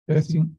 Testing.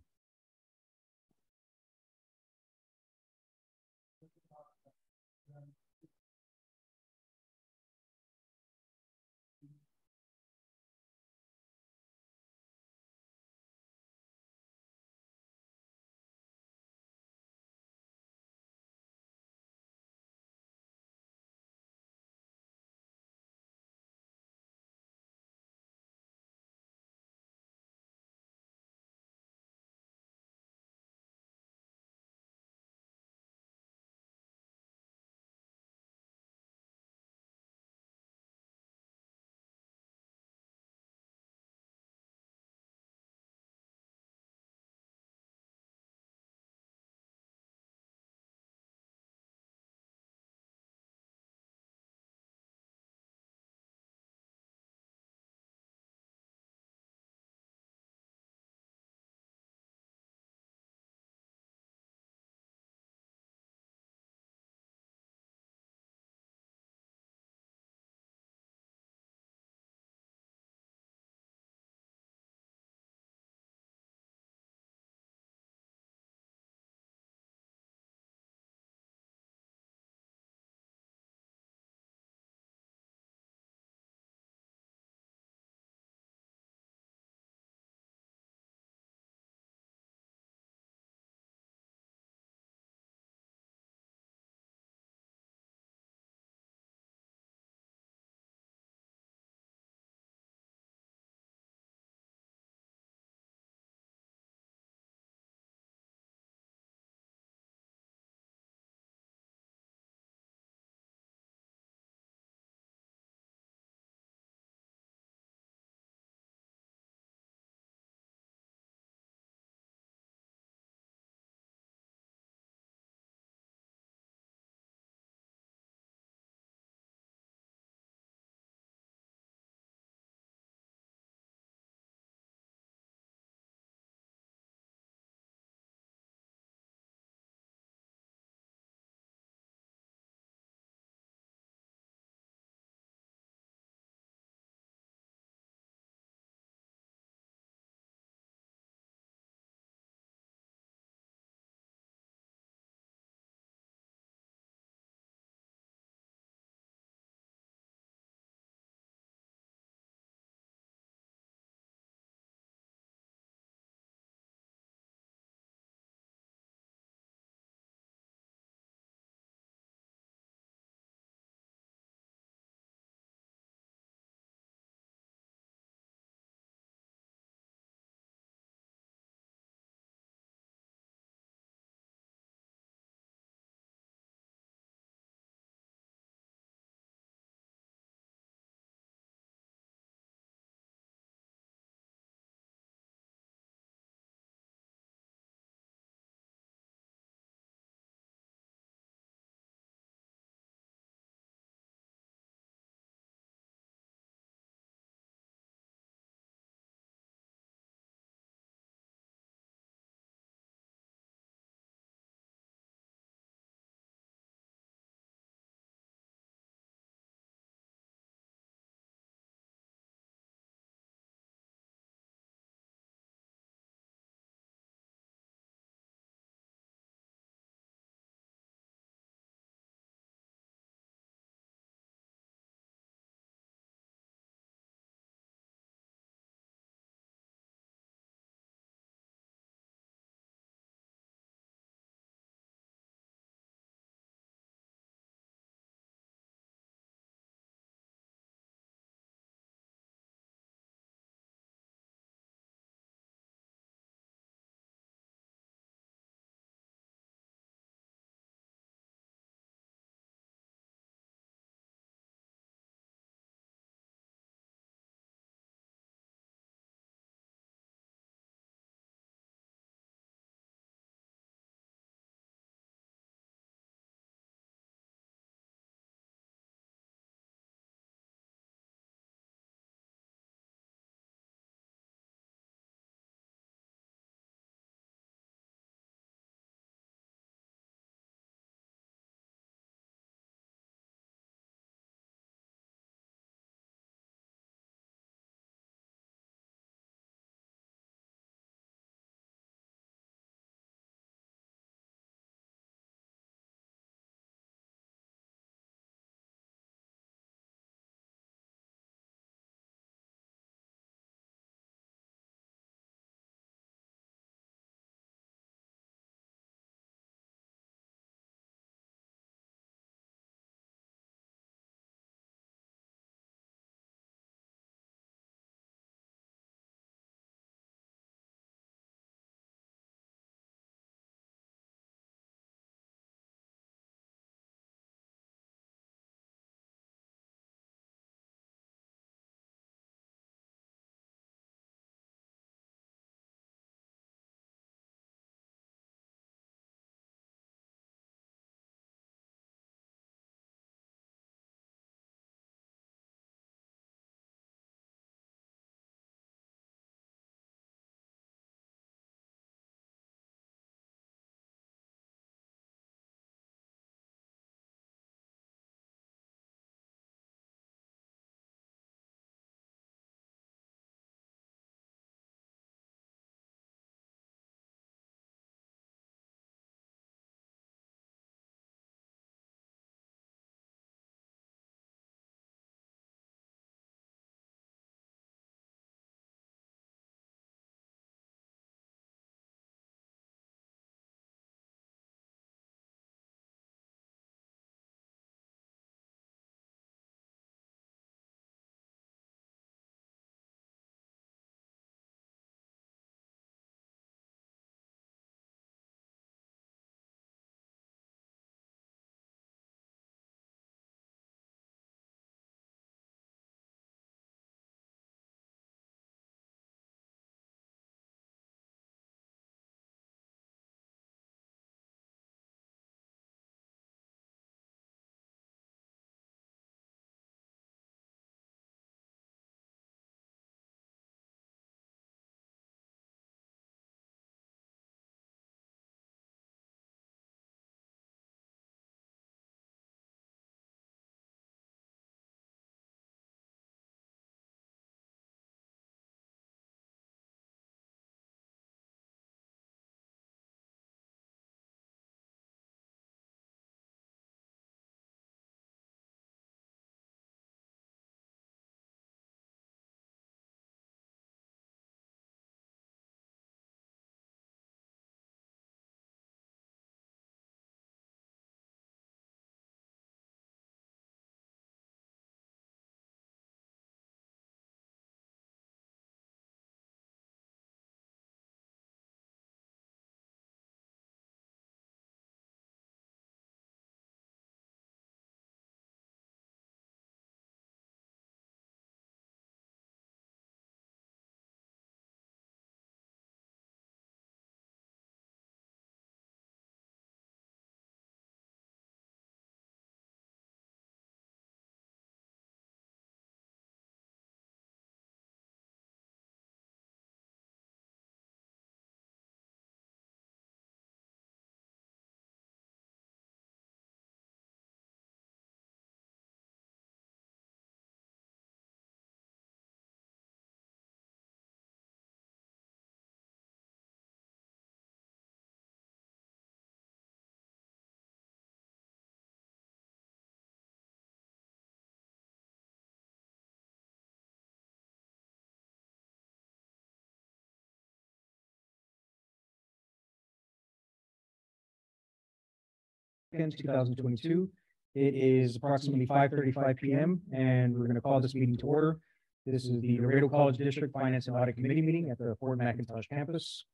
2022. It is approximately 5:35 p.m. and we're going to call this meeting to order. This is the Laredo College District Finance and Audit Committee meeting at the Fort McIntosh campus.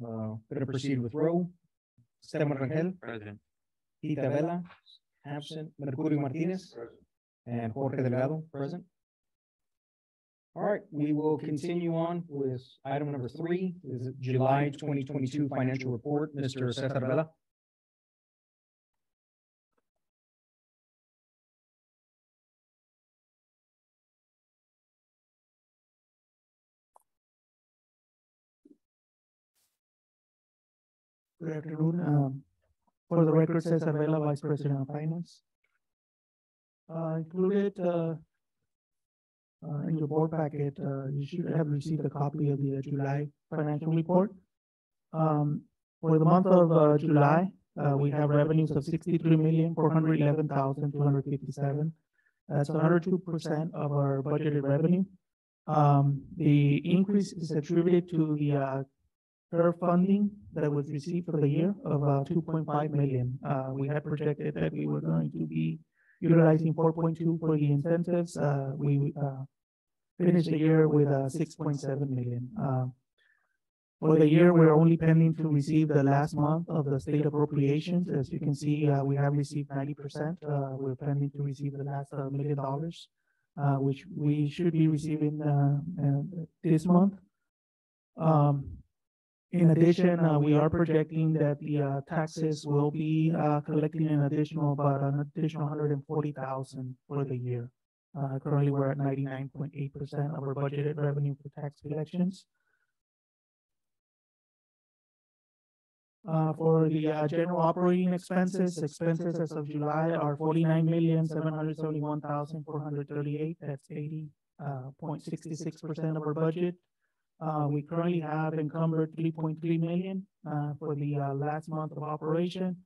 Going to proceed with roll. Esteban Rangel. Present. Tita Vela, absent. Mercurio Martinez. And Jorge Delgado, present. All right, we will continue on with item number 3, is July 2022 financial report. Mr. Cesar Vela. Good afternoon. For the record, Cesar Vela, Vice President of Finance. Included in your board packet, you should have received a copy of the July financial report. For the month of July, we have revenues of $63,411,257. That's 102% of our budgeted revenue. The increase is attributed to the PERF funding that was received for the year of $2.5 million. We had projected that we were going to be utilizing 4.2 for the incentives. We finished the year with 6.7 million. For the year, we're only pending to receive the last month of the state appropriations. As you can see, we have received 90%. We're pending to receive the last $1 million, which we should be receiving this month. In addition, we are projecting that the taxes will be collecting an additional 140,000 for the year. Currently, we're at 99.8% of our budgeted revenue for tax collections. For the general operating expenses as of July are $49,771,438. That's 80.66% of our budget. We currently have encumbered $3.3 million for the last month of operation.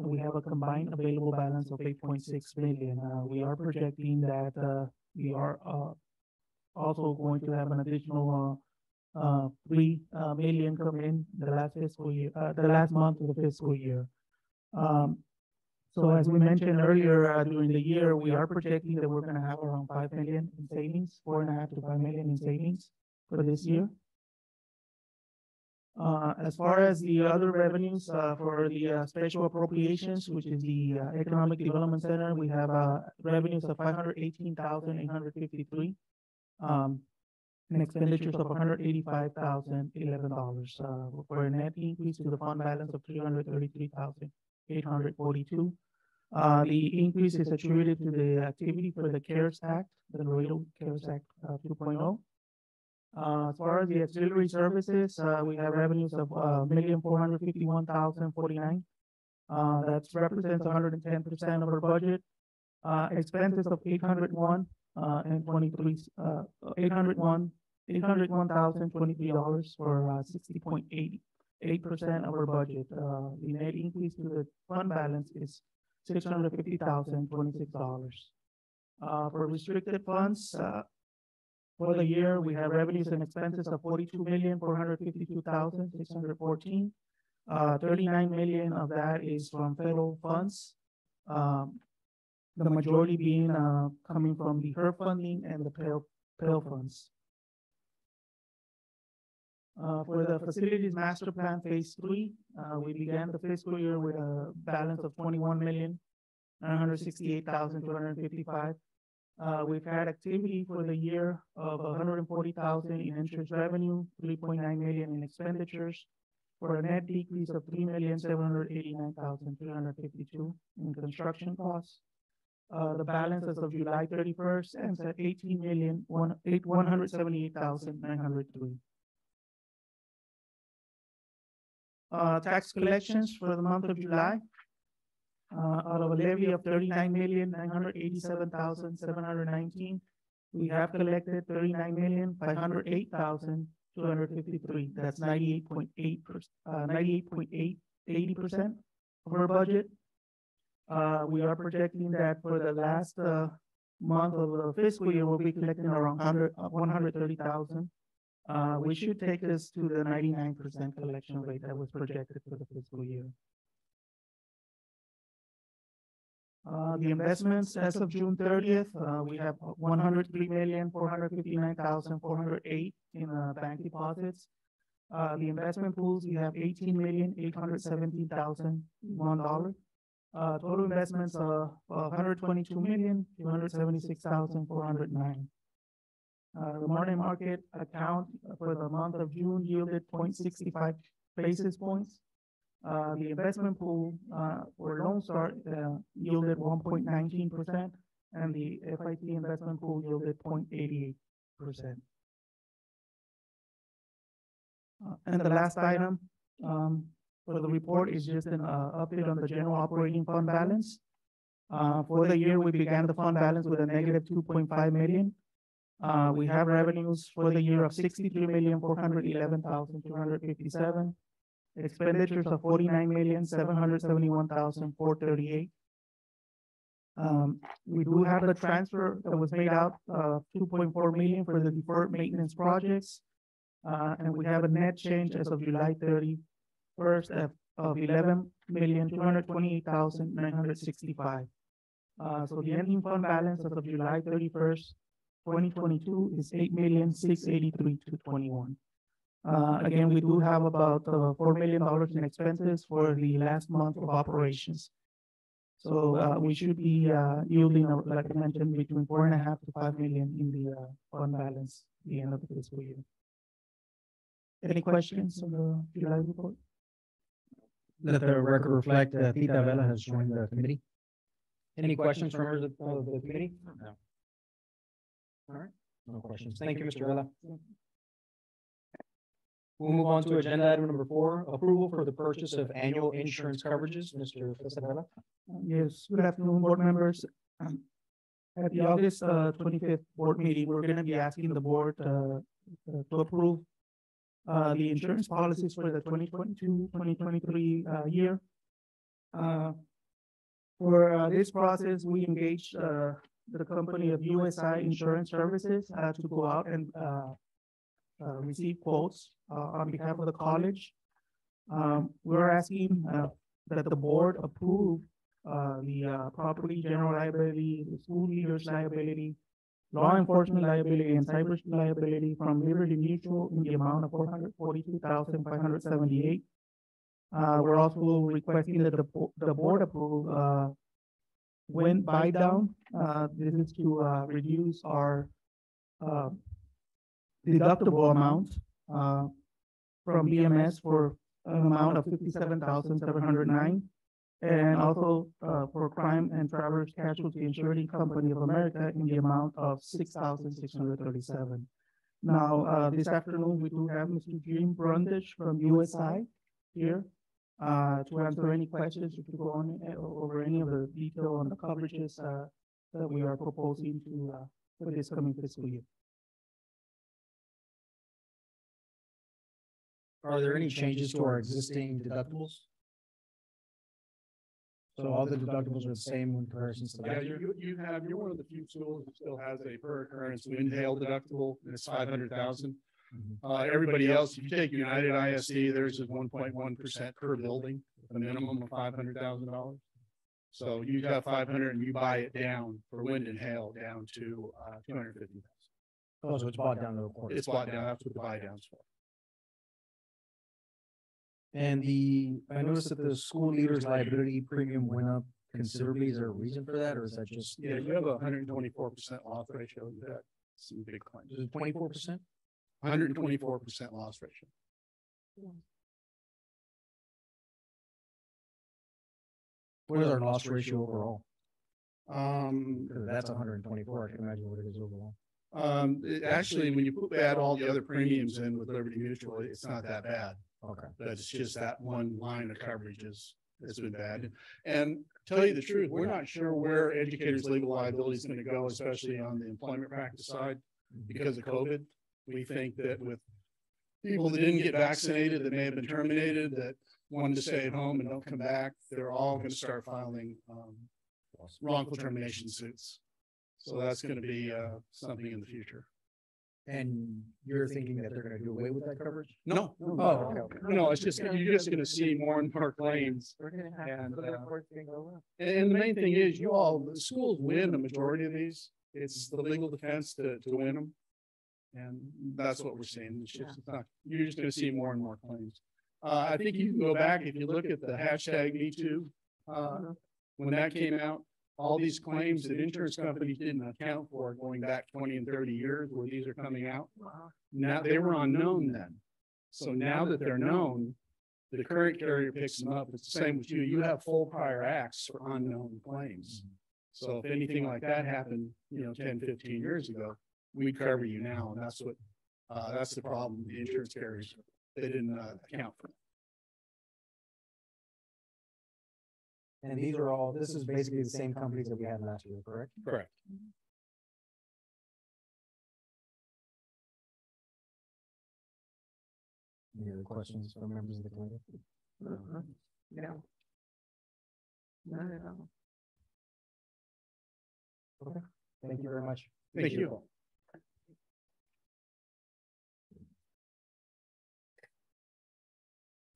We have a combined available balance of $8.6 million. We are projecting that we are also going to have an additional $3 million come in the last fiscal year, the last month of the fiscal year. So as we mentioned earlier during the year, we are projecting that we're going to have around $5 million in savings, $4.5 to $5 million in savings for this year. As far as the other revenues for the special appropriations, which is the Economic Development Center, we have revenues of $518,853 and expenditures of $185,011 for a net increase to the fund balance of $333,842. The increase is attributed to the activity for the CARES Act, the Laredo CARES Act 2.0. As far as the auxiliary services, we have revenues of $1,451,049. That represents 110% of our budget. Expenses of $801,023 for 60.88% of our budget. The net increase to the fund balance is $650,026. For restricted funds, for the year, we have revenues and expenses of $42,452,614. $39 million of that is from federal funds. The majority being coming from the HERF funding and the PEL funds. For the Facilities Master Plan Phase 3, we began the fiscal year with a balance of $21,968,255. We've had activity for the year of $140,000 in interest revenue, $3.9 million in expenditures, for a net decrease of $3,789,352 in construction costs. The balance as of July 31st ends at $18,178,903. Tax collections for the month of July. Out of a levy of $39,987,719, we have collected $39,508,253. That's 98.80% of our budget. We are projecting that for the last month of the fiscal year, we'll be collecting around $130,000. Which should take us to the 99% collection rate that was projected for the fiscal year. The investments as of June 30th, we have 103,459,408 in bank deposits. The investment pools, we have $18,817,001. Total investments of $122,276,409. The money market account for the month of June yielded 0.65 basis points. The investment pool for Lone Star yielded 1.19%, and the FIT investment pool yielded 0.88%. And the last item for the report is just an update on the general operating fund balance. For the year, we began the fund balance with a negative 2.5 million. We have revenues for the year of 63,411,257. Expenditures of 49,771,438. We do have the transfer that was made out of 2.4 million for the deferred maintenance projects. And we have a net change as of July 31st of 11,228,965. So the ending fund balance as of July 31st, 2022 is 8,683,221. Again, we do have about $4 million in expenses for the last month of operations. So we should be yielding, like I mentioned, between 4.5 to 5 million in the fund balance at the end of the fiscal year. Any questions on the July report? Let the record reflect that Tita Vela has joined the committee. Any questions from members of the committee? No. All right, no questions. Thank you, Mr. Vela. We'll move on to agenda item number 4, approval for the purchase of annual insurance coverages. Mr. Vela. Yes, good afternoon, board members. At the August 25th board meeting, we're going to be asking the board to approve the insurance policies for the 2022-2023 year. For this process, we engaged the company of USI Insurance Services to go out and receive quotes on behalf of the college. We're asking that the board approve the property, general liability, the school leaders liability, law enforcement liability, and cyber liability from Liberty Mutual in the amount of $442,578. We're also requesting that the board approve wind buy down. This is to reduce our deductible amount from BMS for an amount of $57,709. And also for Crime and Travelers Casualty Insurance Company of America in the amount of $6,637. Now, this afternoon, we do have Mr. Jim Brundage from USI here to answer any questions or to go on over any of the detail on the coverages that we are proposing to for this coming fiscal year. Are there any changes to our existing deductibles? So all the deductibles are the same in comparison to last year? You're one of the few schools that still has a per occurrence wind hail deductible, and it's 500,000. Everybody else, if you take United ISD, there's a 1.1% per building, a minimum of $500,000. So you got 500 and you buy it down for wind and hail down to 250,000. Oh, so it's bought down to a quarter. It's bought down. That's what the buy down's for. And I noticed that the school leaders liability premium went up considerably. Is there a reason for that, or is that just? Yeah, you have a 124% loss ratio. That's some big claims. Is it 24%? 124% loss ratio. What is our loss ratio overall? Because that's 124. I can imagine what it is overall. Actually, when you add all the other premiums in with Liberty Mutual, it's not that bad. Okay. That's just that one line of coverage has been bad. And to tell you the truth, we're not sure where educators' legal liability is going to go, especially on the employment practice side, because of COVID. We think that with people that didn't get vaccinated, that may have been terminated, that wanted to stay at home and don't come back, they're all going to start filing wrongful termination suits. So that's going to be something in the future. And you're thinking that they're gonna do away with that coverage? No. Oh, okay. No, it's just, you're just gonna see more and more claims. We're gonna have, And, the report's gonna go up. And the main thing is, you all, the schools win the majority of these. It's the legal defense to win them. And that's what we're seeing. It's just, it's not, you're just gonna see more and more claims. I think you can go back, if you look at the hashtag Me Too, when that came out, all these claims that insurance companies didn't account for going back 20 and 30 years where these are coming out. Wow. Now, they were unknown then. So now that they're known, the current carrier picks them up. It's the same with you. You have full prior acts for unknown claims. So if anything like that happened, 10, 15 years ago, we'd cover you now. And that's what, that's the problem. The insurance carriers, they didn't account for it. And these are all, this is basically the same companies that we had last year, correct? Correct. Any other questions from members of the committee? No. Not at all. Okay, thank you very much. Thank you.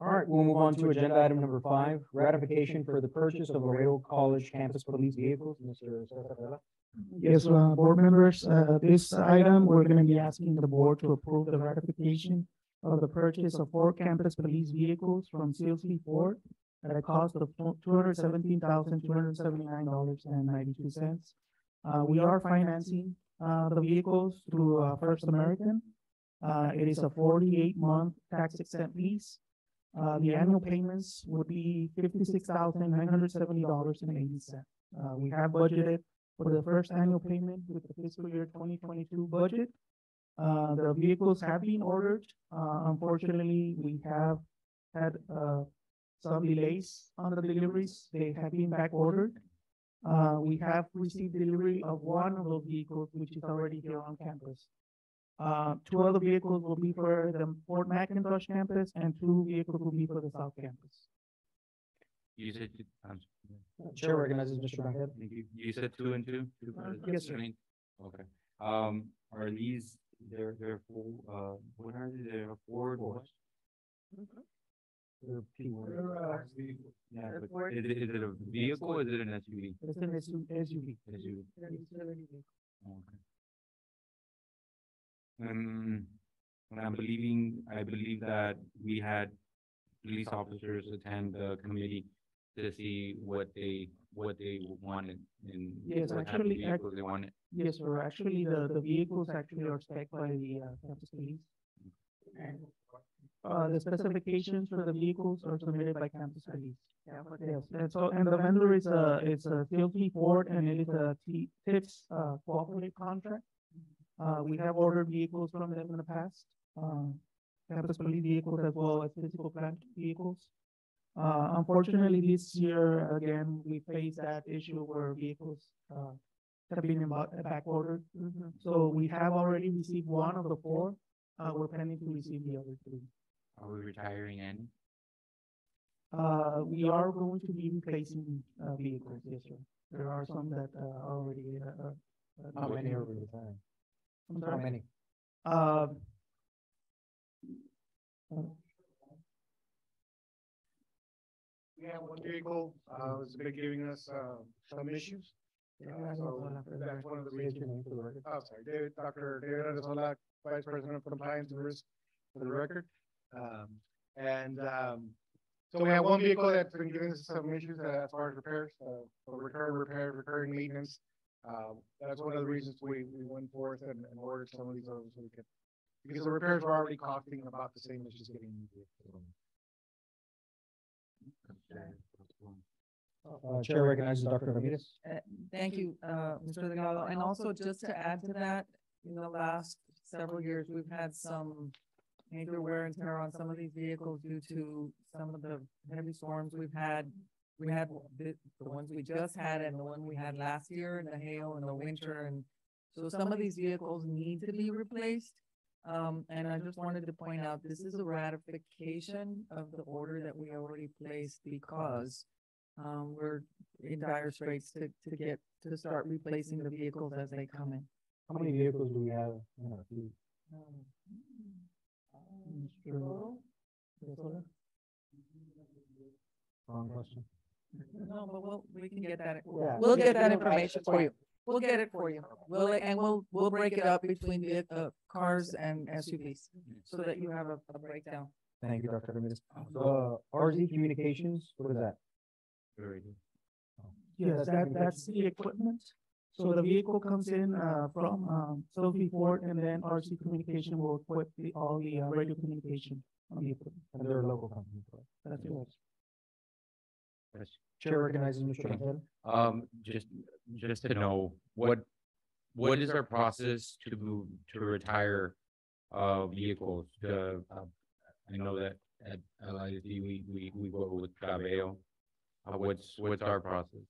All right, we'll move on to agenda item number 5, ratification for the purchase of Laredo College campus police vehicles. Mr. Cesar. Yes, board members, this item, we're gonna be asking the board to approve the ratification of the purchase of 4 campus police vehicles from CLC Ford at a cost of $217,279.92. We are financing, the vehicles through, First American. It is a 48-month tax-exempt lease. The annual payments would be $56,970.80. We have budgeted for the first annual payment with the fiscal year 2022 budget. The vehicles have been ordered. Unfortunately, we have had some delays on the deliveries. They have been back ordered. We have received delivery of one of those vehicles, which is already here on campus. 2 other vehicles will be for the Fort McIntosh campus, and 2 vehicles will be for the South campus. You said, Chair recognizes Mr. Bankhead. thank you. You said 2 and 2? Yes, sir. Okay. Are these, they're full, what are they? They're Ford or? They're P1. Yeah, The but Ford? is it a vehicle or is it an SUV? It's an SUV. SUV. Okay. And I believe that we had police officers attend the committee to see what they wanted and Yes, what type of actually, vehicles they wanted. Yes, sir. Actually, the vehicles actually are spec'd by the campus police. The specifications for the vehicles are submitted by campus police. Yes, and so, and the vendor is a CLC Ford, and it is a TIPS cooperative contract. We have ordered vehicles from them in the past, campus police vehicles as well as physical plant vehicles. Unfortunately, this year, again, we face that issue where vehicles, have been back ordered. So we have already received one of the 4. We're planning to receive the other 3. Are we retiring any? We are going to be replacing, vehicles, yes, sir. There are some that, are already, How many are we retiring? I'm How sorry. many? We have one vehicle, has been giving us, some issues. So that's one of the State reasons. your name for the record. Oh, sorry, Dr. David Adesola, Vice President of Compliance and Risk for the record. So we have one vehicle that's been giving us some issues as far as repairs, recurring maintenance. That's one of the reasons we went forth and ordered some of these others so we could, because the repairs were already costing about the same as just getting a new vehicle. Chair recognizes Dr. Ramirez. Thank you, Mr. Delgado. And also just to add to that, in the last several years, we've had some major wear and tear on some of these vehicles due to some of the heavy storms we've had. We had the ones we just had and the one we had last year, and the hail and the winter. And so some of these vehicles need to be replaced. And I just wanted to point out, this is a ratification of the order that we already placed because we're in dire straits to start replacing the vehicles as they come in. How many vehicles do we have in our fleet? Mr. Soler? Wrong question. No, but we can get that. Yeah. We'll get that information for you. We'll get it for you. We'll break it up between the, cars and SUVs so that you have a breakdown. Thank you, Dr. Ramirez. RZ Communications, what is that? Very good. Yes, that's the equipment. So the vehicle comes in, from, Sophie Ford, and then RC Communication will equip all the radio communication on the equipment. And they're a local company, correct? That's it. Yes. Chair recognizes Mr. Montero. Just to know, what is our process to retire, vehicles? I know that at LISD, we go with Cabello. What's our process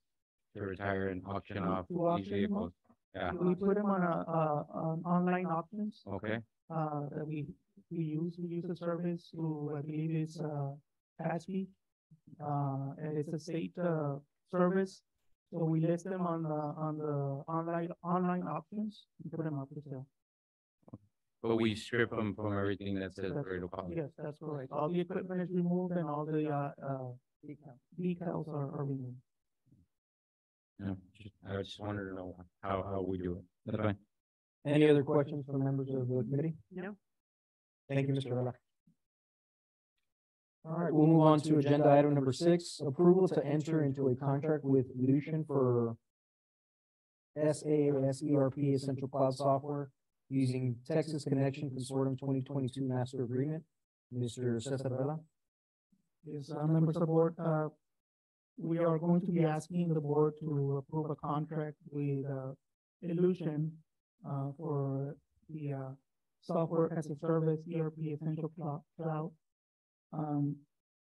to retire and auction off To these auction them vehicles? Yeah, We put them on on online auctions, okay, that we use a service through, I believe it's, ASPE. And it's a state, service. So we list them on the online auctions and put them up for sale. but we strip them from everything that says That's- Laredo College. Yes, that's correct. All the equipment is removed and all the, decals are removed. Yeah, I just wanted to know how we do it. That's fine. Any other questions from members of the committee? No. Thank you, Mr. Vela. All right, we'll move on to agenda item number 6, approval to enter into a contract with Lucian for SaaS ERP Essential Cloud Software using Texas Connection Consortium 2022 Master Agreement. Mr. Cesar Vela. Yes, members of the board, we are going to be asking the board to approve a contract with, Illusion, for the, software as a service ERP Essential Cloud.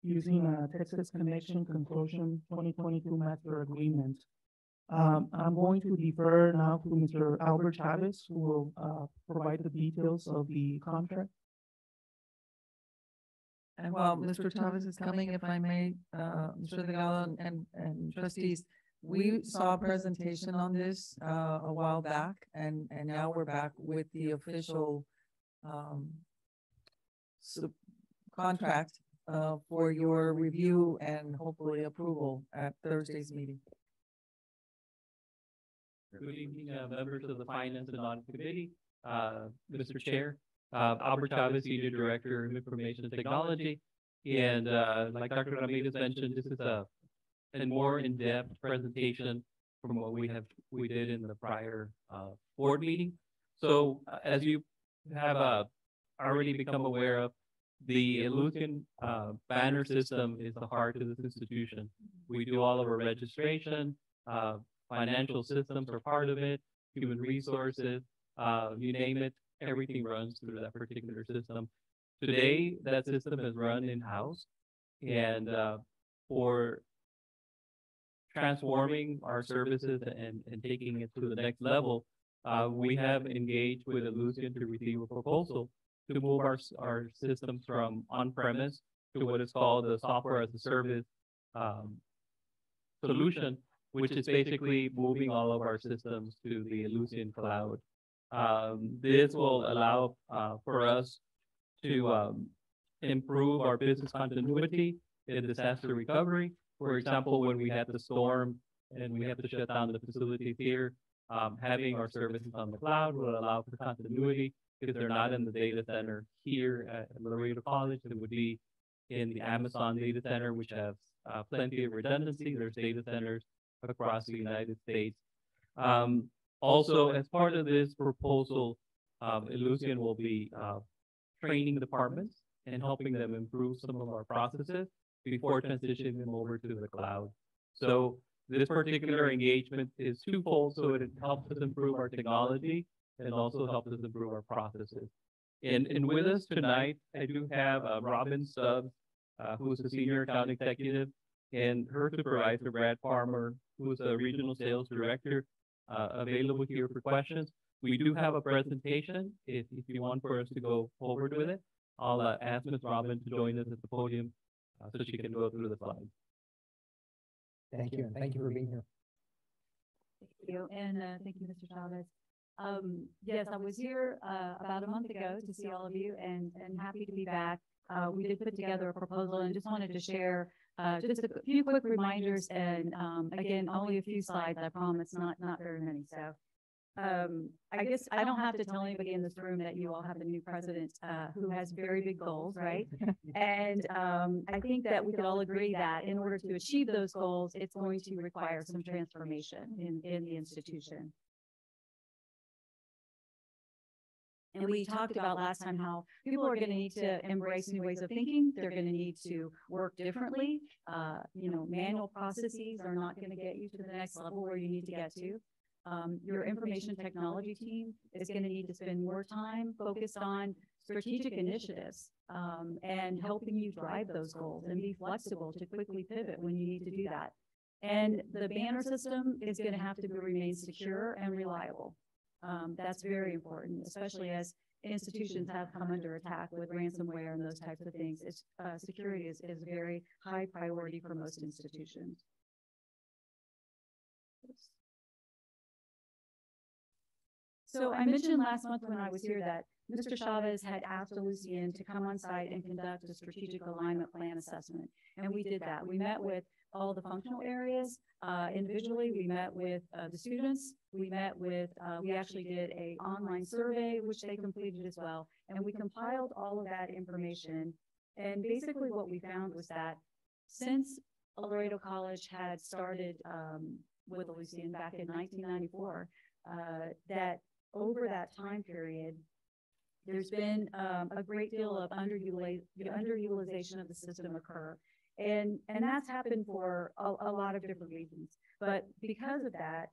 Using Texas Connection Consortium 2022 Master Agreement. I'm going to defer now to Mr. Albert Chavez, who will provide the details of the contract. And while Mr. Chavez is coming, if I may, Mr. Delgado and trustees, we saw a presentation on this a while back, and now we're back with the official contract for your review and hopefully approval at Thursday's meeting. Good evening, members of the Finance and Audit Committee, Mr. Chair, Albert Chavez, Senior Director of Information Technology. And like Dr. Ramirez mentioned, this is a more in-depth presentation from what we did in the prior board meeting. So as you have already become aware of, the Illusion banner system is the heart of this institution. We do all of our registration, financial systems are part of it, human resources, you name it, everything runs through that particular system. Today, that system is run in-house, and for transforming our services and taking it to the next level, we have engaged with Illusion to receive a proposal to move our systems from on-premise to what is called the software as a service solution, which is basically moving all of our systems to the Illusion cloud. This will allow for us to improve our business continuity in disaster recovery. For example, when we had the storm and we have to shut down the facilities here, having our services on the cloud will allow for continuity because they're not in the data center here at Laredo College. It would be in the Amazon data center, which has plenty of redundancy. There's data centers across the United States. Also, as part of this proposal, Illusion will be training departments and helping them improve some of our processes before transitioning them over to the cloud. So this particular engagement is twofold, so it helps us improve our technology and also helps us improve our processes. And with us tonight, I do have Robin Stubbs, who's a senior account executive, and her supervisor, Brad Farmer, who's a regional sales director, available here for questions. We do have a presentation. If you want for us to go forward with it, I'll ask Ms. Robin to join us at the podium so she can go through the slides. Thank you, and thank you for being here. Thank you, and thank you, Mr. Chavez. Yes, I was here about a month ago to see all of you and happy to be back. We did put together a proposal and just wanted to share just a few quick reminders and again, only a few slides, I promise, not very many. So I guess I don't have to tell anybody in this room that you all have a new president who has very big goals, right? And I think that we could all agree that in order to achieve those goals, it's going to require some transformation in the institution. And we talked about last time how people are going to need to embrace new ways of thinking. They're going to need to work differently. Manual processes are not going to get you to the next level where you need to get to. Your information technology team is going to need to spend more time focused on strategic initiatives and helping you drive those goals and be flexible to quickly pivot when you need to do that. And the banner system is going to have to remain secure and reliable. That's very important, especially as institutions have come under attack with ransomware and those types of things. Security is a very high priority for most institutions. So I mentioned last month when I was here that Mr. Chavez had asked Lucian to come on site and conduct a strategic alignment plan assessment. And we did that. We met with all the functional areas individually. We met with the students. We actually did an online survey, which they completed as well. And we compiled all of that information. And basically what we found was that since Laredo College had started with Lucian back in 1994, that over that time period, there's been a great deal of underutilization of the system occur. And that's happened for a lot of different reasons. But because of that,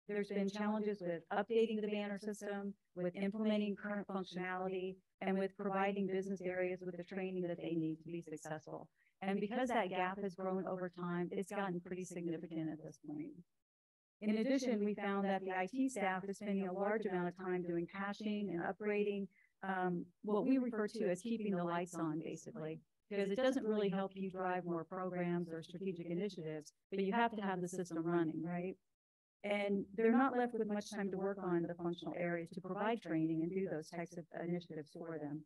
there's been challenges with updating the banner system, with implementing current functionality, and with providing business areas with the training that they need to be successful. And because that gap has grown over time, it's gotten pretty significant at this point. In addition, we found that the IT staff is spending a large amount of time doing patching and upgrading, what we refer to as keeping the lights on, basically, because it doesn't really help you drive more programs or strategic initiatives, but you have to have the system running, right? And they're not left with much time to work on the functional areas to provide training and do those types of initiatives for them.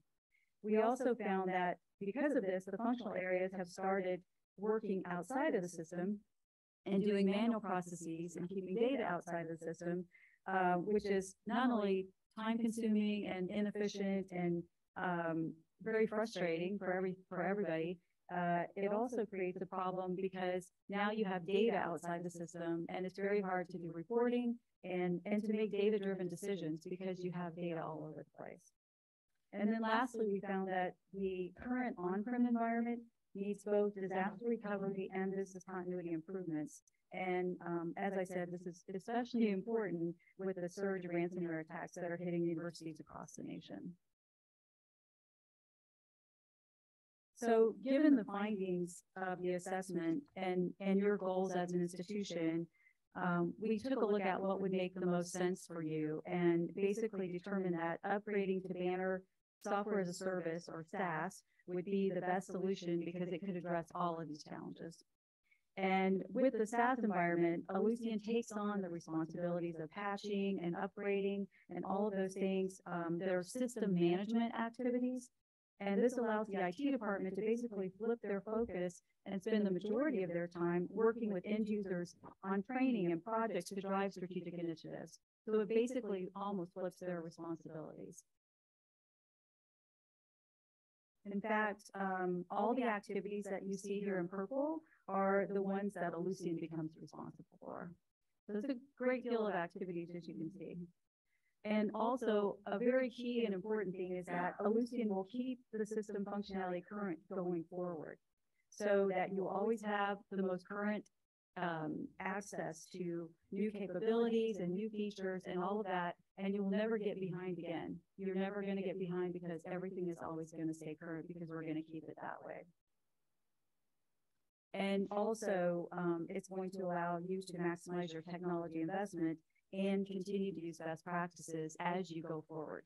We also found that because of this, the functional areas have started working outside of the system and doing manual processes and keeping data outside of the system, which is not only time-consuming and inefficient and very frustrating for everybody. It also creates a problem because now you have data outside the system, and it's very hard to do reporting and to make data-driven decisions because you have data all over the place. And then lastly, we found that the current on-prem environment needs both disaster recovery and business continuity improvements. And as I said, this is especially important with the surge of ransomware attacks that are hitting universities across the nation. So given the findings of the assessment and your goals as an institution, we took a look at what would make the most sense for you and basically determined that upgrading to Banner Software as a Service, or SaaS, would be the best solution because it could address all of these challenges. And with the SaaS environment, Lucian takes on the responsibilities of patching and upgrading and all of those things. There are system management activities. And this allows the IT department to basically flip their focus and spend the majority of their time working with end users on training and projects to drive strategic initiatives. So it basically almost flips their responsibilities. In fact, all the activities that you see here in purple are the ones that Lucian becomes responsible for. So there's a great deal of activities, as you can see. And also, a very key and important thing is that Lucian will keep the system functionality current going forward, so that you always have the most current access to new capabilities and new features and all of that, and you will never get behind again. You're never going to get behind because everything is always going to stay current because we're going to keep it that way. And also, it's going to allow you to maximize your technology investment and continue to use best practices as you go forward.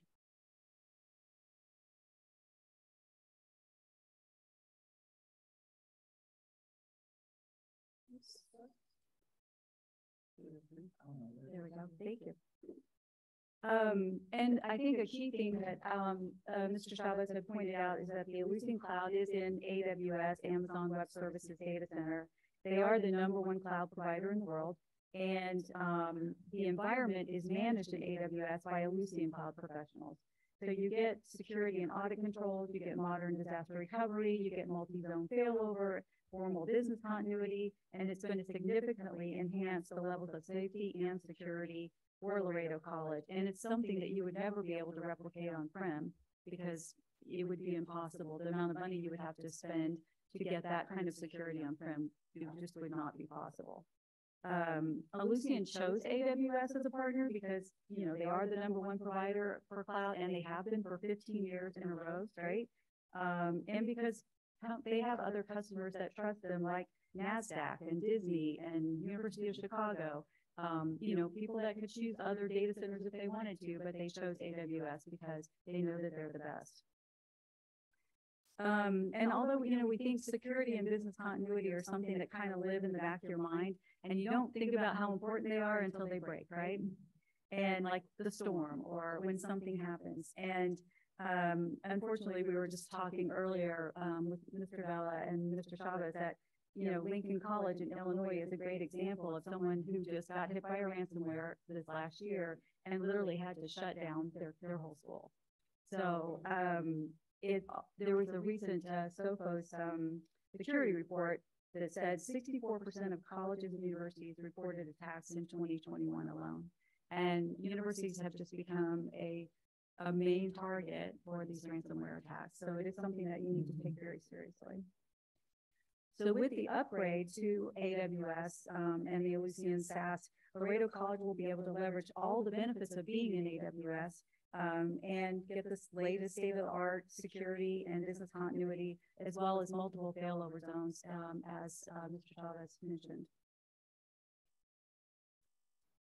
There we go. Thank you. And I think a key thing that, Mr. Chavez had pointed out is that the Ellucian Cloud is in AWS, Amazon Web Services Data Center. They are the #1 cloud provider in the world. And, the environment is managed in AWS by Ellucian Cloud professionals. So you get security and audit controls, you get modern disaster recovery, you get multi-zone failover, formal business continuity, and it's going to significantly enhance the levels of safety and security for Laredo College. And it's something that you would never be able to replicate on-prem because it would be impossible. The amount of money you would have to spend to get that kind of security on-prem just would not be possible. Ellucian chose AWS as a partner because, you know, they are the #1 provider for cloud and they have been for 15 years in a row, right? And because they have other customers that trust them like NASDAQ and Disney and University of Chicago. You know, people that could choose other data centers if they wanted to, but they chose AWS because they know that they're the best. And although, you know, we think security and business continuity are something that kind of live in the back of your mind, and you don't think about how important they are until they break, right? And like the storm or when something happens. And unfortunately, we were just talking earlier with Mr. Vela and Mr. Chavez that, you know, Lincoln College in Illinois is a great example of someone who just got hit by a ransomware this last year and literally had to shut down their whole school. So there was a recent Sophos security report that said 64% of colleges and universities reported attacks in 2021 alone. And universities have just become a main target for these ransomware attacks. So it is something that you need to take very seriously. So with the upgrade to AWS and the Ellucian SaaS, Laredo College will be able to leverage all the benefits of being in AWS and get this latest state-of-the-art security and business continuity, as well as multiple failover zones, as Mr. Chavez mentioned.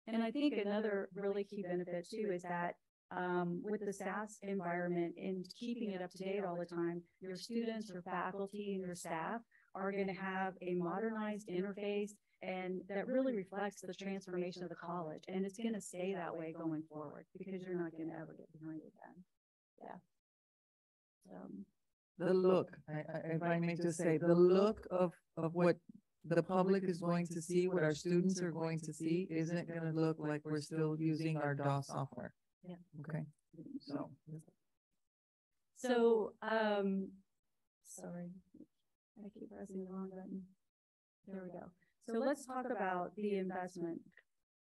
And I think another really key benefit too is that with the SaaS environment and keeping it up to date all the time, your students, your faculty, and your staff are going to have a modernized interface and that really reflects the transformation of the college. And it's going to stay that way going forward because you're not going to ever get behind it then. Yeah. The look, if I may just say, the look of what the public is going to see, what our students are going to see, isn't going to look like we're still using our DOS software. Yeah. Okay. So, sorry, I keep pressing the wrong button. There we go. So let's talk about the investment.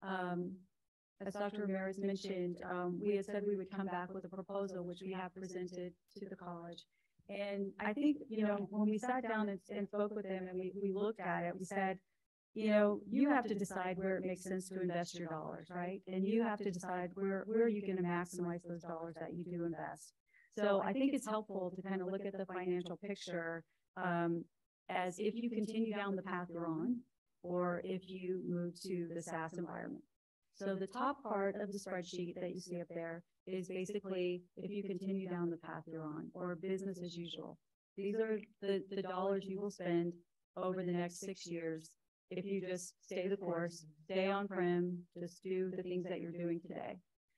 As Dr. Ramirez mentioned, we had said we would come back with a proposal, which we have presented to the college. And I think, you know, when we sat down and spoke with them and we looked at it, we said, you know, you have to decide where it makes sense to invest your dollars, right? And you have to decide where are you going to maximize those dollars that you do invest. So I think it's helpful to kind of look at the financial picture as if you continue down the path you're on, or if you move to the SaaS environment. So the top part of the spreadsheet that you see up there is basically if you continue down the path you're on, or business as usual. These are the dollars you will spend over the next 6 years if you just stay the course, stay on-prem, just do the things that you're doing today.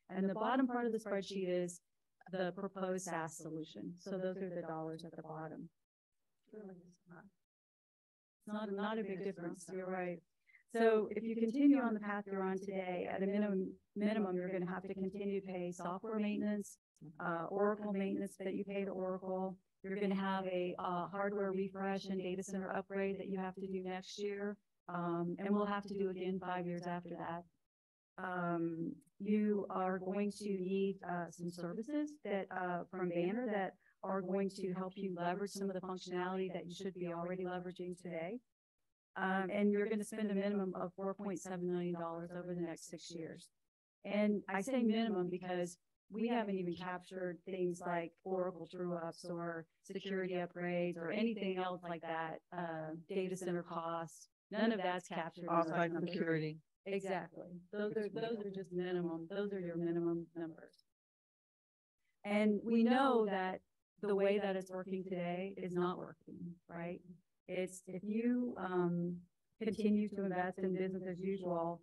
And the bottom part of the spreadsheet is the proposed SaaS solution. So those are the dollars at the bottom. It's not a big difference, you're right. So if you continue on the path you're on today, at a minimum, you're going to have to continue to pay software maintenance, Oracle maintenance that you pay to Oracle. You're going to have a hardware refresh and data center upgrade that you have to do next year. And we'll have to do again 5 years after that. You are going to need some services that from Banner that are going to help you leverage some of the functionality that you should be already leveraging today. And you're going to spend a minimum of $4.7 million over the next 6 years. And I say minimum because we haven't even captured things like Oracle true-ups or security upgrades or anything else like that, data center costs. None of that's captured. Offsite security. Exactly. Those are just minimum. Those are your minimum numbers. And we know that the way that it's working today is not working, right? It's if you continue to invest in business as usual,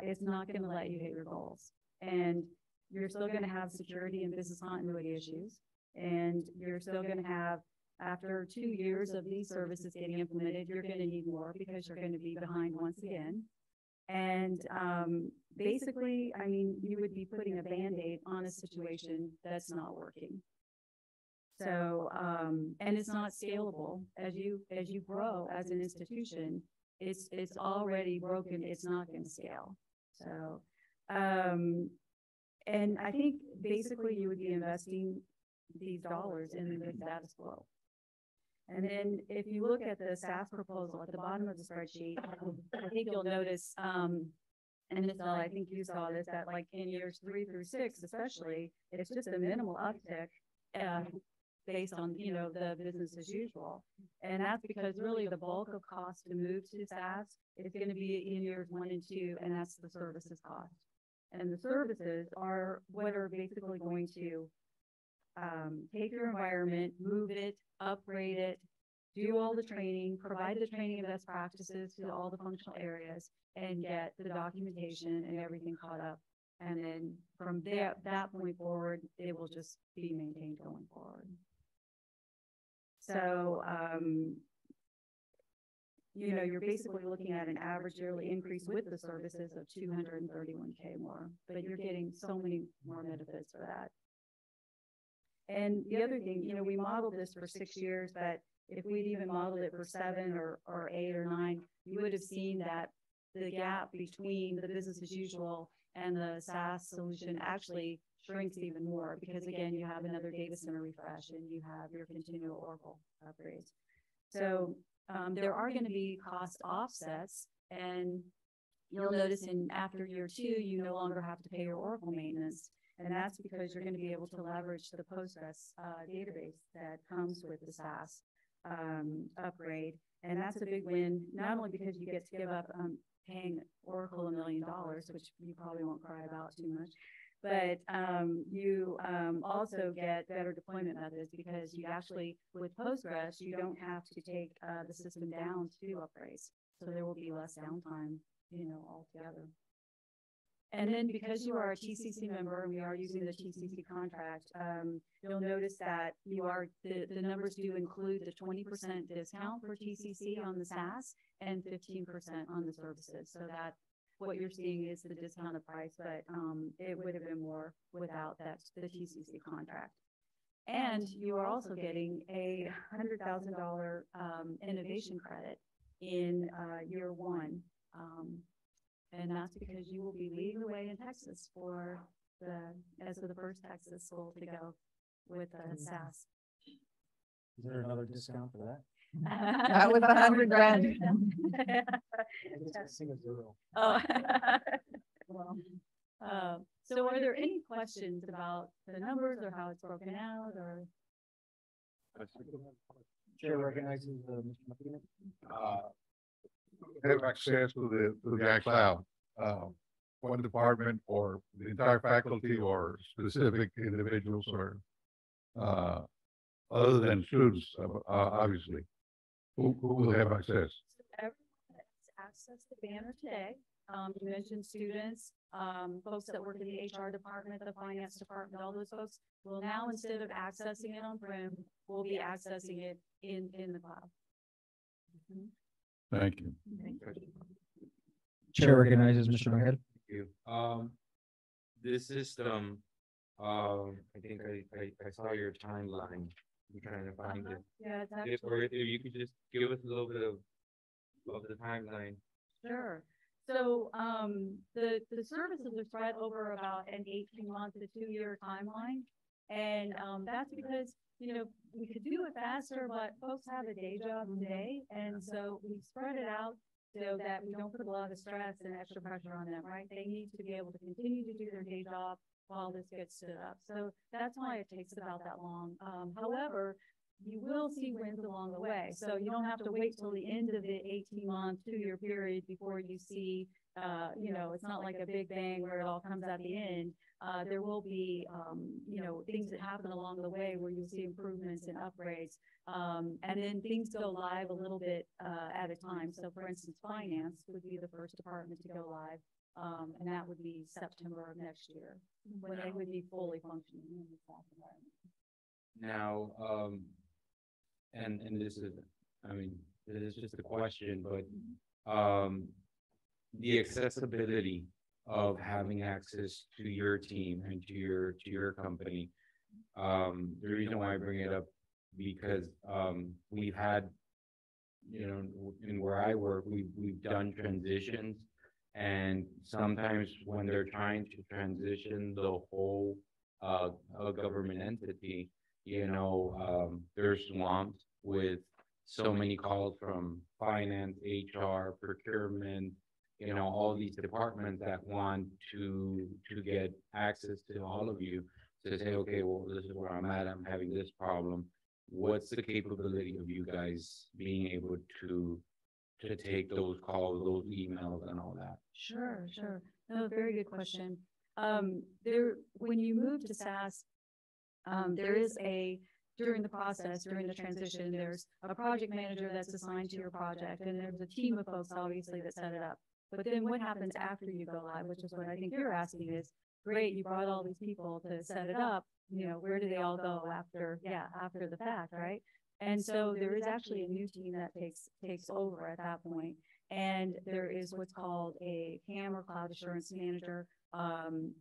it's not gonna let you hit your goals. And you're still gonna have security and business continuity issues. And you're still gonna have, after 2 years of these services getting implemented, you're gonna need more because you're gonna be behind once again. And basically, I mean, you would be putting a Band-Aid on a situation that's not working. So, and it's not scalable. As you grow as an institution, it's already broken. It's not going to scale. So, and I think basically you would be investing these dollars in the status quo. And then if you look at the SAS proposal at the bottom of the spreadsheet, I think you'll notice, and Ms. Bell, I think you saw this, that like in years 3 through 6, especially, it's just a minimal uptick based on, you know, the business as usual. And that's because really the bulk of cost to move to SAS is going to be in years 1 and 2, and that's the services cost. And the services are what are basically going to take your environment, move it, upgrade it, do all the training, provide the training and best practices to all the functional areas, and get the documentation and everything caught up. And then from there, that point forward, it will just be maintained going forward. So, you know, you're basically looking at an average yearly increase with the services of $231K more, but you're getting so many more benefits for that. And the other thing, you know, we modeled this for 6 years, but if we'd even modeled it for 7 or 8 or 9, you would have seen that the gap between the business as usual and the SaaS solution actually shrinks even more, because again, you have another data center refresh and you have your continual Oracle upgrades. So there are going to be cost offsets, and you'll notice in after year 2, you no longer have to pay your Oracle maintenance. And that's because you're going to be able to leverage the Postgres database that comes with the SaaS upgrade. And that's a big win, not only because you get to give up paying Oracle $1 million, which you probably won't cry about too much, but you also get better deployment methods, because you actually, with Postgres, you don't have to take the system down to do upgrades. So there will be less downtime, you know, altogether. And then because you are a TCC member and we are using the TCC contract, you'll notice that you are, the numbers do include the 20% discount for TCC on the SaaS and 15% on the services. So that what you're seeing is the discounted price, but it would have been more without that, the TCC contract. And you are also getting a $100,000 innovation credit in year 1. And that's because you will be leading the way in Texas for as the first Texas school to go with SAS. Is there another discount for that? That was $100,000. Sing a zero. Oh. Well, so are there any questions about the numbers or how it's broken out, or? Chair recognizes Mr. Martinez. Have access to the iCloud, one department or the entire faculty or specific individuals, or other than students, obviously, who will have access? Everyone has access to Banner today. You mentioned students, folks that work in the HR department, the finance department, all those folks will now, instead of accessing it on-prem, will be accessing it in the cloud. Mm-hmm. Thank you. Chair recognizes Mr. Mohead. Thank you. This system, I think I saw your timeline. I'm trying to find it. Yeah, it's actually. Or if you could just give us a little bit of the timeline. Sure. So the services are spread over about an 18-month to 2-year timeline. And that's because, you know, we could do it faster, but folks have a day job today. And so we spread it out so that we don't put a lot of stress and extra pressure on them, right? They need to be able to continue to do their day job while this gets stood up. So that's why it takes about that long. However, you will see wins along the way. So you don't have to wait till the end of the 18-month, 2-year period before you see, you know, it's not like a big bang where it all comes at the end. There will be, you know, things that happen along the way where you'll see improvements and upgrades. And then things go live a little bit at a time. So for instance, finance would be the first department to go live And that would be September of next year, when they would be fully functioning in the SaaS environment. Now, and this is, I mean, this is just a question, but, the accessibility of having access to your team and to your company. The reason why I bring it up, because, we've had, you know, in where I work, we've done transitions. And sometimes when they're trying to transition the whole, a government entity, you know, they're swamped with so many calls from finance, HR, procurement, you know, all these departments that want to get access to all of you to say, okay, well, this is where I'm at, I'm having this problem. What's the capability of you guys being able to take those calls, those emails and all that? Sure. No, very good question. When you move to SaaS, there is during the process, during the transition, there's a project manager that's assigned to your project, and there's a team of folks, obviously, that set it up. But then what happens after you go live, which is what I think you're asking is, great, you brought all these people to set it up, you know, where do they all go after the fact, right? And so there is actually a new team that takes over at that point. And there is what's called a CAM, or Cloud Assurance Manager,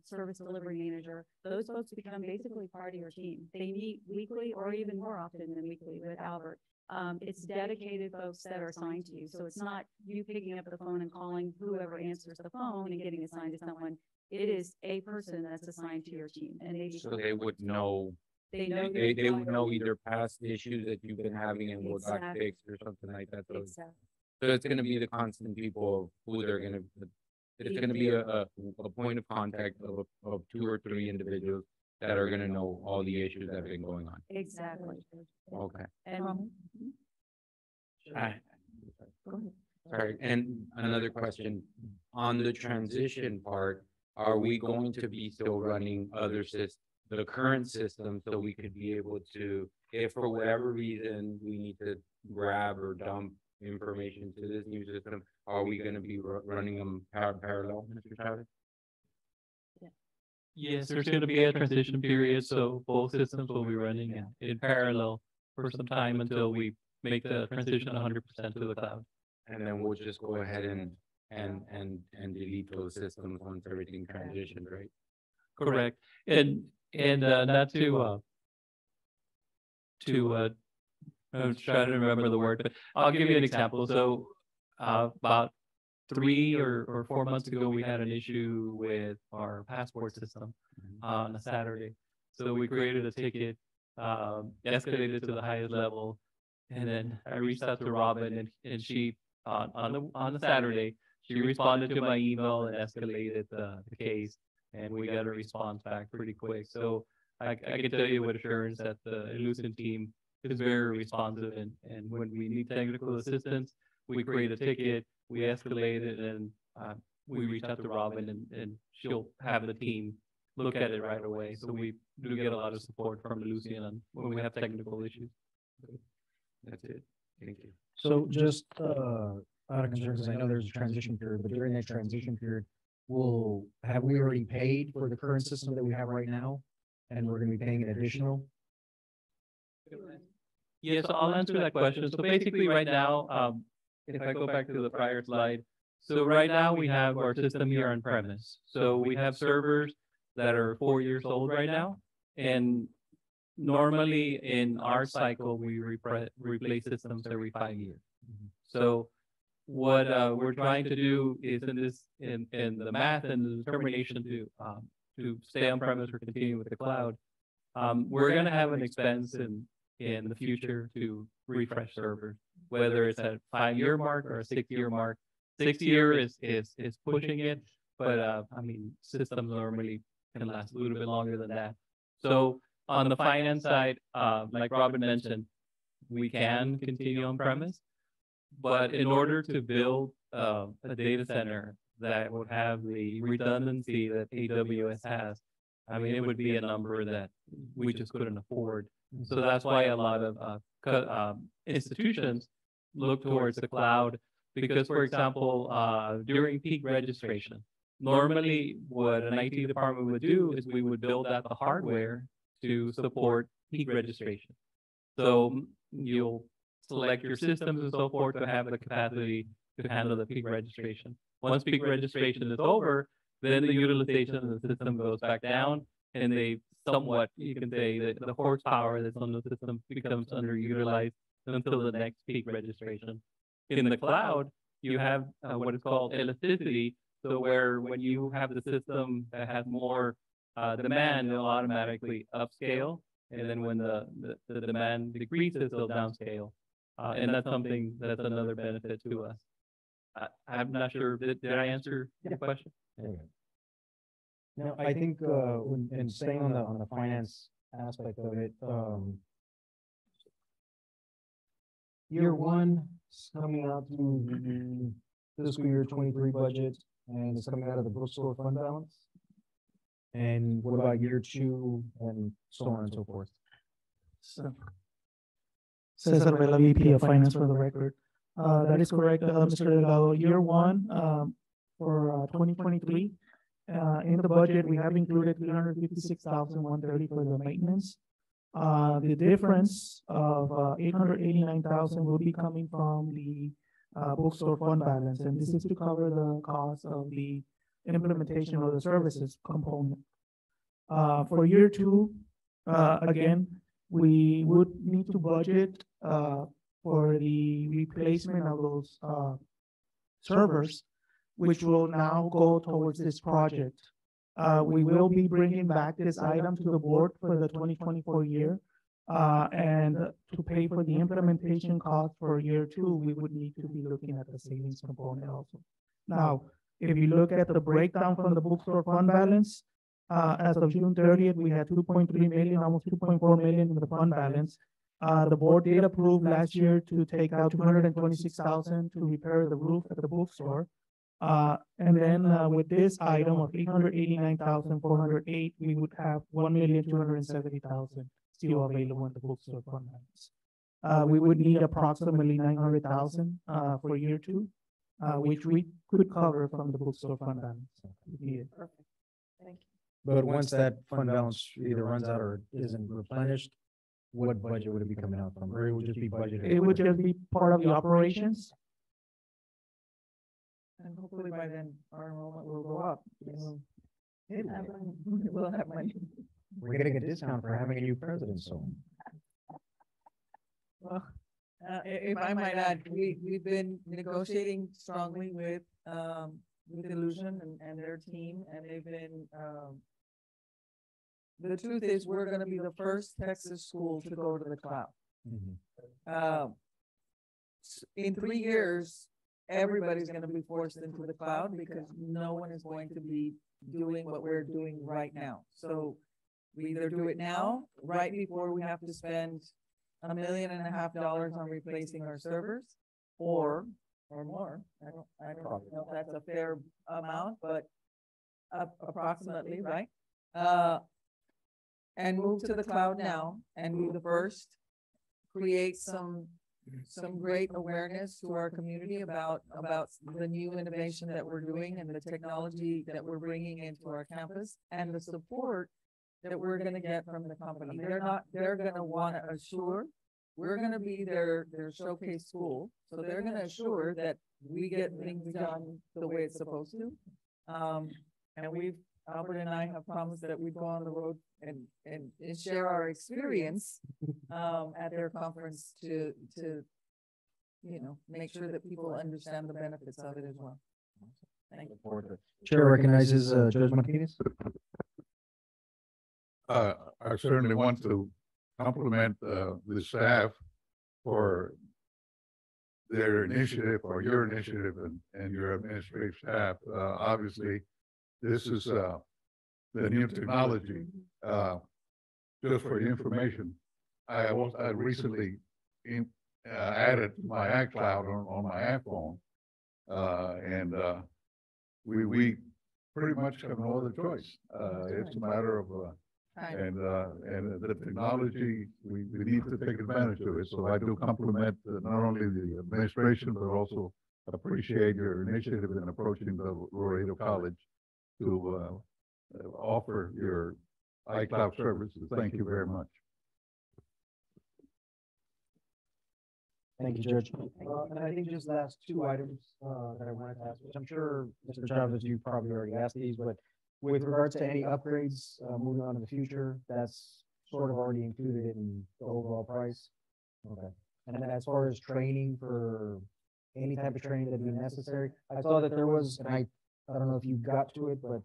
Service Delivery Manager. Those folks become basically part of your team. They meet weekly, or even more often than weekly, with Albert. It's dedicated folks that are assigned to you. So it's not you picking up the phone and calling whoever answers the phone and getting assigned to someone. It is a person that's assigned to your team. And they would know. They would know either past issues that you've been having and what got fixed or something like that. So, so it's going to be the constant people of who they're going to. It's going to be a point of contact of 2 or 3 individuals that are going to know all the issues that have been going on. Exactly. Okay. And Go ahead. Sorry. And another question on the transition part, are we going to be still running other systems, the current system, so we could be able to, if for whatever reason we need to grab or dump information to this new system, are we going to be running them parallel, Mr. Chavez? Yes, there's going to be a transition period, so both systems will be running in parallel for some time until we make the transition 100% to the cloud. And then we'll just go ahead and delete those systems once everything transitions, right? Correct. And not I'm trying to remember the word, but I'll give you an example. So about 3 or 4 months ago, we had an issue with our passport system on a Saturday. So we created a ticket, escalated to the highest level, and then I reached out to Robin, and she on the Saturday, she responded to my email and escalated the case, and we got a response back pretty quick. So I can tell you with assurance that the Elucent team is very responsive, and when we need technical assistance, we create a ticket, we escalate it, and we reach out to Robin, and she'll have the team look at it right away. So we do get a lot of support from Elucent when we have technical issues. That's it. Thank you. So just out of concern, because I know there's a transition period, but during that transition period, have we already paid for the current system that we have right now? And we're going to be paying an additional? Yes, so I'll answer that question. So basically right now, if I go back to the prior slide, so right now we have our system here on premise. So we have servers that are 4 years old right now. And normally in our cycle, we replace systems every 5 years. So what we're trying to do is in the math and the determination to stay on premise or continue with the cloud, we're going to have an expense in the future to refresh servers, whether it's a 5-year mark or a 6-year mark. 6 year is pushing it, but I mean, systems normally can last a little bit longer than that. So on the finance side, like Robin mentioned, we can continue on premise, but in order to build a data center that would have the redundancy that AWS has, I mean, it would be a number that we just couldn't afford. So that's why a lot of institutions look towards the cloud, because, for example, during peak registration, Normally, what an IT department would do is we would build out the hardware to support peak registration. So you'll select your systems and so forth to have the capacity to handle the peak registration. Once peak registration is over, then the utilization of the system goes back down, and they somewhat, you can say that the horsepower that's on the system becomes underutilized until the next peak registration. In the cloud, you have what is called elasticity. So where when you have the system that has more demand, it'll automatically upscale. And then when the demand decreases, it'll downscale. And that's something that's another benefit to us. I'm not sure, did I answer your question? Now, I think, and staying on the finance aspect of it, year one is coming out through the fiscal year 23 budget, and it's coming out of the bookstore fund balance. And what about year two, and so on and so forth? So, Cesar Vela, VP of Finance for the record. That is correct, Mr. Delgado. Year one, for 2023, in the budget, we have included 356,130 for the maintenance. The difference of 889,000 will be coming from the bookstore fund balance, and this is to cover the cost of the implementation of the services component. For year two, again, we would need to budget for the replacement of those servers, which will now go towards this project. We will be bringing back this item to the board for the 2024 year. And to pay for the implementation cost for year two, we would need to be looking at the savings component also. Now, if you look at the breakdown from the bookstore fund balance, as of June 30th, we had 2.3 million, almost 2.4 million in the fund balance. The board did approve last year to take out 226,000 to repair the roof at the bookstore. And then with this item of 889,408, we would have 1,270,000 still available in the bookstore fund balance. We would need approximately 900,000 for year two, which we could cover from the bookstore fund balance. Perfect. Thank you. But once that fund balance either runs out or isn't replenished, what budget would it be coming out from? Or it would just be budgeted? It would just be part of the operations. And hopefully by then our enrollment will go up. We'll have money. We're getting a discount for having a new president, so. Well, if I might add, we've been negotiating strongly with Illusion and their team, and they've been, the truth is, we're gonna be the first Texas school to go to the cloud. In 3 years, everybody's gonna be forced into the cloud because no one is going to be doing what we're doing right now. So we either do it now, right before we have to spend $1.5 million on replacing our servers, or more. I don't know if that's a fair amount, but approximately, right? And move to the cloud now and be the first, create some great awareness to our community about the new innovation that we're doing and the technology that we're bringing into our campus and the support that we're going to get from the company. They're going to want to assure, we're going to be their showcase school. So they're going to assure that we get things done the way it's supposed to. And Albert and I have promised that we'd go on the road and share our experience at their conference to make sure that people understand the benefits of it as well. Thank you. Chair recognizes Judge Martinez. I certainly want to compliment the staff for their initiative or your initiative and your administrative staff. Obviously, this is the new technology. Just for your information, I recently added my iCloud on my iPhone, and we pretty much have no other choice. It's a matter of and the technology, we need to take advantage of it. So I do compliment not only the administration, but also appreciate your initiative in approaching the Laredo College to offer your iCloud services. Thank you very much. Thank you, Judge. And I think just last two items, that I wanted to ask, which I'm sure, Mr. Chavez, you probably already asked these, but with regards to any upgrades, moving on in the future, that's sort of already included in the overall price? Okay. And then as far as training for any type of training that'd be necessary, I saw that there was, and I don't know if you got to it, but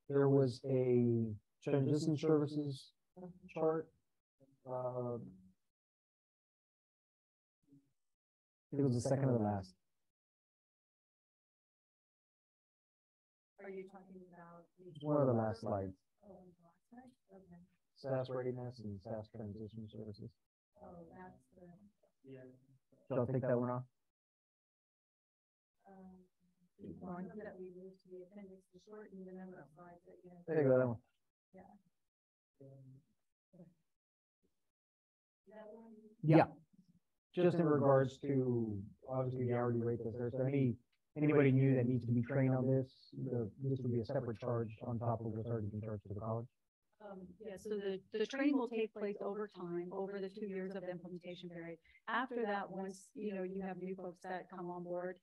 there was a transition services chart. It was the second to the last. Are you talking about? One of the last slides. Oh, on the last slide? Okay. SaaS readiness and SaaS transition services. Oh, that's the. Shall I take that one off? One that we moved to the appendix to shorten the number of slides that you have. There you go, that one. Yeah. That one? Yeah. Just in regards to, obviously, the hourly rate that's there, so anybody new that needs to be trained on this, this would be a separate charge on top of what's already been charged to the college? Yeah, so the training will take place over time, over the 2 years of the implementation period. After that, once, you have new folks that come on board,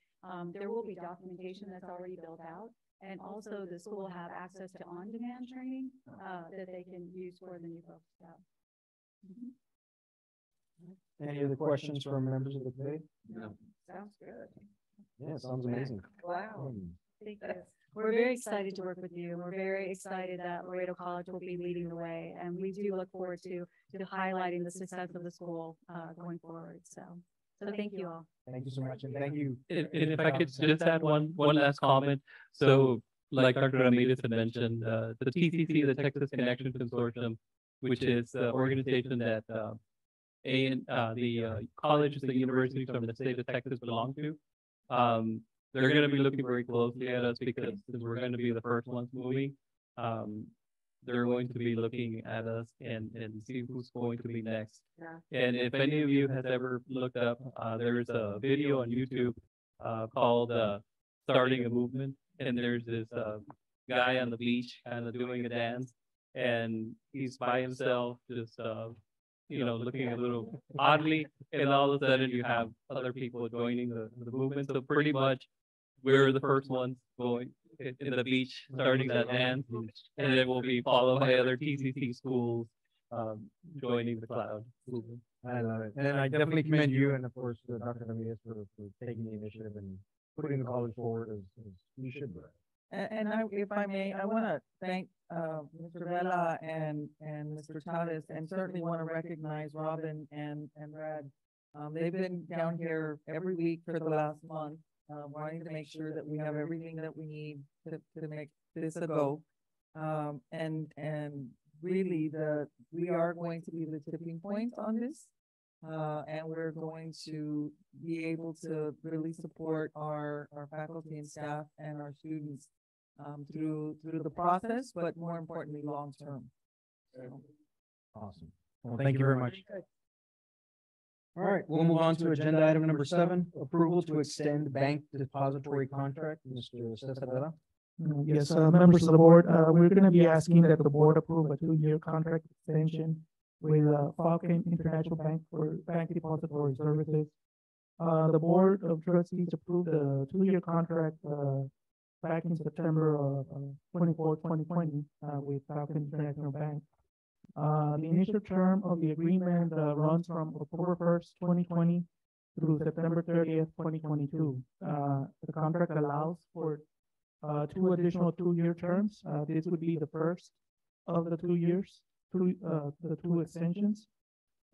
there will be documentation that's already built out. And also the school will have access to on-demand training, that they can use for the new folks. Any other questions from members of the committee? No. Sounds good. Yeah, sounds amazing. Wow. Thank you. We're very excited to work with you. We're very excited that Laredo College will be leading the way. And we do look forward to highlighting the success of the school, going forward. So thank you all. Thank you so much, and thank you. And if I could just add one last comment. So like Dr. Ramirez had mentioned, the TCC, the Texas Connection Consortium, which is the organization that the colleges, the universities from the state of Texas belong to. They're going to be looking very closely at us because we're going to be the first ones moving. They're going to be looking at us and see who's going to be next. Yeah. And if any of you has ever looked up, there's a video on YouTube called Starting a Movement. And there's this guy on the beach kind of doing a dance. And he's by himself, just looking a little oddly, and all of a sudden you have other people joining the movement. So pretty much we're the first ones going in the beach, starting that dance, and then we'll be followed by other TCC schools joining the cloud movement. I love it. And I definitely commend you and of course, Dr. Ramirez for taking the initiative and putting the college forward as you should do. And if I may, I want to thank Mr. Vela and Mr. Chavez, and certainly want to recognize Robin and Brad. They've been down here every week for the last month, wanting to make sure that we have everything that we need to make this a go. And really, we are going to be the tipping point on this. And we're going to be able to really support our faculty and staff and our students through the process, but more importantly, long term. So. Awesome. Well, thank you very much. All right, we'll move on to agenda item number 7, approval to extend bank depository contract. Mr. Cesarella. Yes, members of the board, we're going to be asking that the board approve a 2-year contract extension with Falcon International Bank for bank depository services. The board of trustees approved a 2-year contract back in September of 2020 with Falcon International Bank. The initial term of the agreement runs from October 1st, 2020 through September 30th, 2022. The contract allows for 2 additional 2-year terms. This would be the first of the 2 years, the 2 extensions.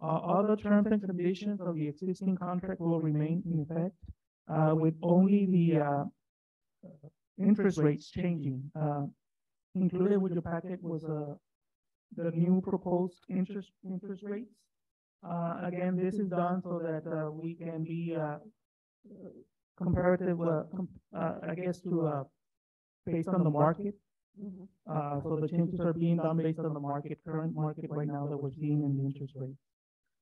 All the terms and conditions of the existing contract will remain in effect, with only the interest rates changing. Included with your packet was the new proposed interest rates. Again, this is done so that we can be comparative, I guess, to based on the market. So the changes are being done based on the current market right now that we're seeing in the interest rate.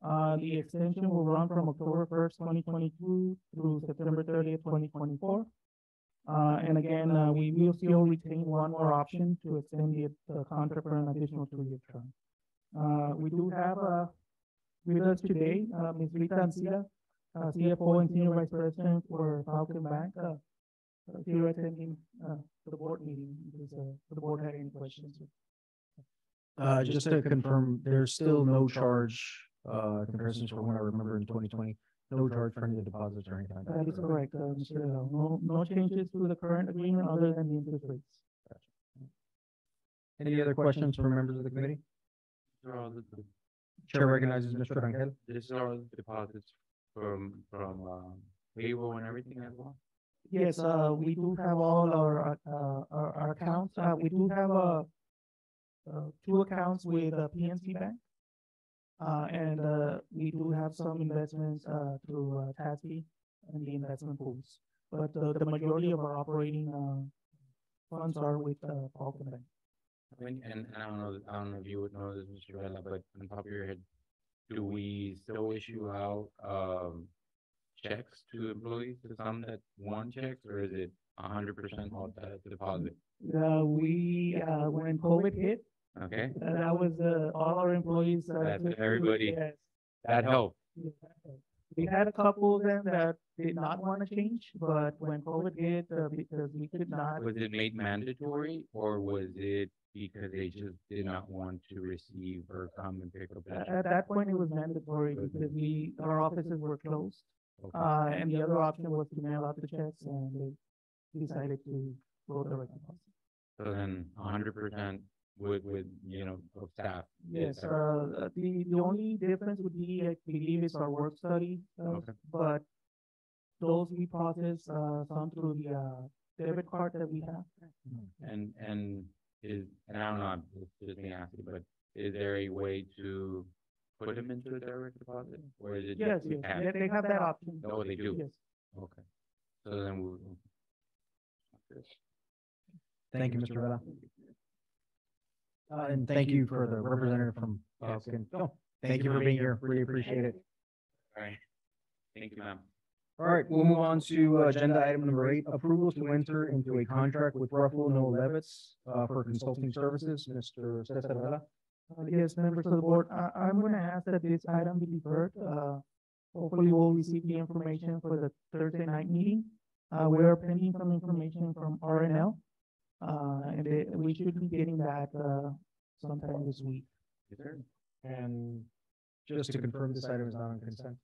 The extension will run from October 1st, 2022 through September 30th, 2024. And again, we will still retain one more option to extend the contract for an additional 2-year term. We do have, with us today, Ms. Rita Ancila, CFO and Senior Vice President for Falcon Bank, here attending, the board meeting, because, the board had any questions. Just to confirm, there's still no charge, comparisons from what I remember in 2020, no charge for any of the deposits or anything like that. That is correct, Mr. Hill. No changes to the current agreement other than the interest rates. Any other questions from members of the committee? Chair recognizes Mr. Rangel. This is all deposits from payroll and everything as well? Yes, we do have all our accounts. We do have, 2 accounts with PNC Bank. And we do have some investments through TASB and the investment pools. But the majority of our operating funds are with Falcon Bank. And I don't know if you would know this, Mr. Vela, but on top of your head, do we still issue out checks to employees, to some that want checks, or is it 100% all deposit? We when COVID hit, Okay, that was all our employees. That's everybody. Yes. that helped. We had a couple of them that did not want to change, but when COVID hit, because we could not. Was it made mandatory, or was it because they just did not want to receive or come and pick up that check? At that point, it was mandatory because our offices were closed. Okay. And the other option was to mail out the checks, and they decided to go direct deposit. So then 100% with of staff. Yes, the only difference would be, I believe, is our work study, Okay. but those we process, some through the debit card that we have. And I don't know, I'm just being asked, but is there a way to put them into a direct deposit, or is it Yes, just we yes, can't? they have that option. Oh, they do? Yes. Okay. So then we'll. Thank you, Mr. Vela. And thank you for the representative from Yes. Falcon. Thank you for being here. Really appreciate it. All right. Thank you, ma'am. All right, we'll move on to agenda item number 8, approval to enter into a contract with Ruffalo Noah Levitz for consulting services. Mr. Cesar Vela. Yes, members of the board, I'm going to ask that this item be deferred. Hopefully we'll receive the information for the Thursday night meeting. We are pending some information from RNL. And we should be getting that sometime this week. Yes, sir. And just to confirm, this item is not on consent.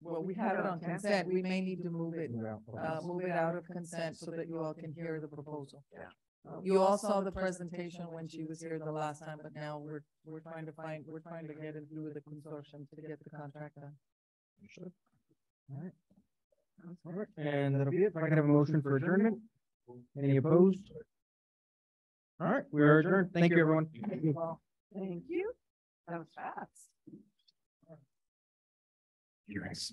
Well, we have it on consent. We may need to move it Okay. move it out of consent so that you all can hear the proposal. You all saw the presentation when she was here the last time, but now we're trying to get it through the consortium to get the contract done. All right. And that'll be it. If I can have a motion for adjournment. Any opposed? All right, we are adjourned. Thank you, everyone. Thank you. That was fast. You're nice.